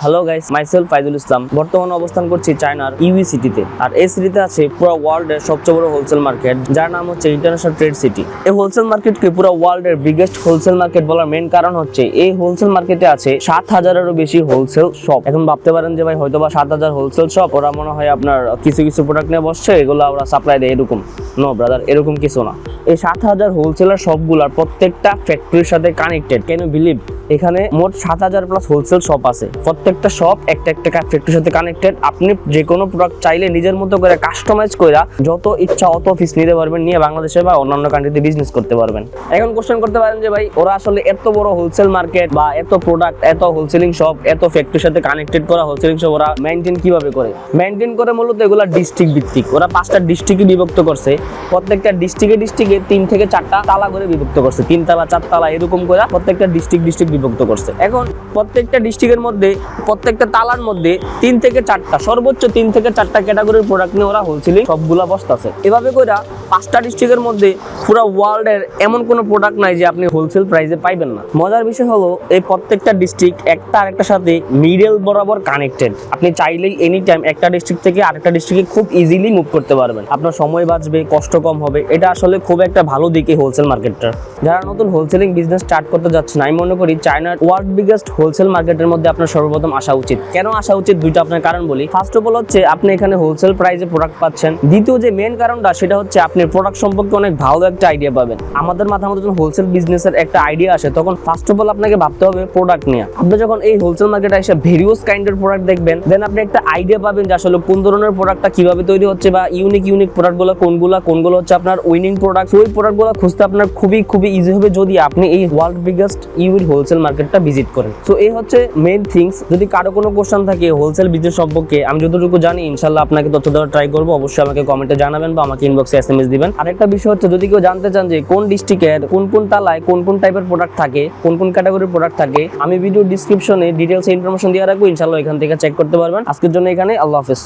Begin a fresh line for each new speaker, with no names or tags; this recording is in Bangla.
হ্যালো গাইস, মাইসেলফ ফাইজুল ইসলাম। বর্তমানে অবস্থান করছি চায়নার ইউই সিটিতে। আর এই সিটিতে আছে পুরো ওয়ার্ল্ডের সবচেয়ে বড় হোলসেল মার্কেট, যার নাম হচ্ছে ইন্টারন্যাশনাল ট্রেড সিটি। এই হোলসেল মার্কেটকে পুরো ওয়ার্ল্ডের বিগেস্ট হোলসেল মার্কেট বলার মেইন কারণ হচ্ছে এই হোলসেল মার্কেটে আছে 7,000-এরও বেশি হোলসেল শপ। এখন ভাবতে পারেন যে ভাই হয়তোবা 7,000 হোলসেল শপ, ওরা মনে হয় আপনার কিছু কিছু প্রোডাক্ট নিয়ে বসছে, এগুলো ওরা সাপ্লাই দেয়, এরকম। নো ব্রাদার, এরকম কিছু না। এই 7,000 হোলসেলার শপগুলোর প্রত্যেকটা ফ্যাক্টরির সাথে কানেক্টেড। Can you believe? এখানে মোট 7,000 প্লাস হোলসেল শপ আছে। প্রত্যেকটা শপ একটা একটা ফ্যাক্টরির সাথে কানেক্টেড। আপনি যে কোনো প্রোডাক্ট চাইলে নিজের মতো করে কাস্টমাইজ করে যত ইচ্ছা অত পিস নিতে পারবেন, নিয়ে বাংলাদেশে বা অন্যান্য কান্ট্রিতে বিজনেস করতে পারবেন। এখন কোশ্চেন করতে পারেন যে ভাই ওরা আসলে এত বড় হোলসেল মার্কেট বা এত প্রোডাক্ট, এত হোলসেলিং শপ, এত ফ্যাক্টরির সাথে কানেক্টেড করা হোলসেলিং শপ ওরা মেইনটেইন কিভাবে করে? মেইনটেইন করে মূলত এগুলা ডিস্ট্রিক্ট ভিত্তিক। ওরা 5টা ডিস্ট্রিক্টে বিভক্ত করছে। প্রত্যেকটা ডিস্ট্রিক্টে 3 থেকে 4টা তালা করে বিভক্ত করছে। 3 তালা 4 তালা এরকম করে প্রত্যেকটা ডিস্ট্রিক্ট বিভক্ত করছে। এখন প্রত্যেকটা ডিস্ট্রিক্টের মধ্যে, প্রত্যেকটা তালার মধ্যে 3 থেকে 4টা, সর্বোচ্চ 3 থেকে 4টা ক্যাটাগরির প্রোডাক্ট নিয়ে ওরা হোলসেলিং সবগুলা বসতাছে। এভাবে করে 5টা ডিস্ট্রিক্টের মধ্যে পুরো ওয়ার্ল্ডের এমন কোনো প্রোডাক্ট নাই যে আপনি হোলসেল প্রাইসে পাইবেন না। মজার বিষয় হলো এই প্রত্যেকটা ডিস্ট্রিক্ট একটা আরেকটার সাথে মিডল বরাবর কানেক্টেড। আপনি চাইলেই এনি টাইম একটা ডিস্ট্রিক্ট থেকে আরেকটা ডিস্ট্রিক্টে খুব ইজিলি মুভ করতে পারবেন। আপনার সময় বাঁচবে, কষ্ট কম হবে। এটা আসলে খুব একটা ভালো দিক এই হোলসেল মার্কেটটার। যারা নতুন হোলসেলিং বিজনেস স্টার্ট করতে যাচ্ছেন, আমি মনে করি চায়নার ওয়ার্ল্ড বিগেস্ট হোলসেল মার্কেটের মধ্যে আপনার সর্বপ্রথম আসা উচিত। কেন আসা উচিত? দুইটা আপনার কারণ বলি। ফার্স্ট অফ অল হচ্ছে আপনি এখানে হোলসেল প্রাইসে প্রোডাক্ট পাচ্ছেন। দ্বিতীয় যে মেইন কারণটা, সেটা হচ্ছে আপনি প্রোডাক্ট সম্পর্কে অনেক ভালো একটা আইডিয়া পাবেন। আমাদের মাথার মধ্যে যখন হোলসেল বিজনেসের একটা আইডিয়া আসে, তখন ফার্স্ট অফ অল আপনাকে ভাবতে হবে প্রোডাক্ট নিয়ে। আপনি যখন এই হোলসেল মার্কেটে এসে ভেরিয়াস কাইন্ডের প্রোডাক্ট দেখবেন, দেন আপনি একটা আইডিয়া পাবেন যে আসলে কোন ধরনের প্রোডাক্টটা কিভাবে তৈরি হচ্ছে, বা ইউনিক প্রোডাক্টগুলো কোনগুলো হচ্ছে আপনার উইনিং প্রোডাক্ট। ওই প্রোডাক্টগুলো খুঁজতে আপনার খুবই ইজি হবে যদি আপনি এই ওয়ার্ল্ড বিগেস্ট ইউই হোলসেল মার্কেটটা ভিজিট করেন। সো এই হচ্ছে মেইন থিংস। যদি কারো কোনো কোশ্চেন থাকে হোলসেল বিজনেস সম্পর্কে, আমি যতটুকু জানি ইনশাআল্লাহ আপনাকে তথ্য দেওয়ার ট্রাই করবো। অবশ্যই আমাকে কমেন্টে জানাবেন বা আমাকে ইনবক্সে SMS দিবেন। আরেকটা বিষয় হচ্ছে, যদি কেউ জানতে চান যে কোন ডিস্ট্রিক্টের কোন তালায় কোন টাইপের প্রোডাক্ট থাকে, কোন ক্যাটাগরির প্রোডাক্ট থাকে, আমি ভিডিও ডিসক্রিপশনে ডিটেইলস ইনফরমেশন দিয়ে রাখবো। ইনশাআল্লাহ এখান থেকে চেক করতে পারবেন। আজকের জন্য এখানে, আল্লাহ হাফেজ।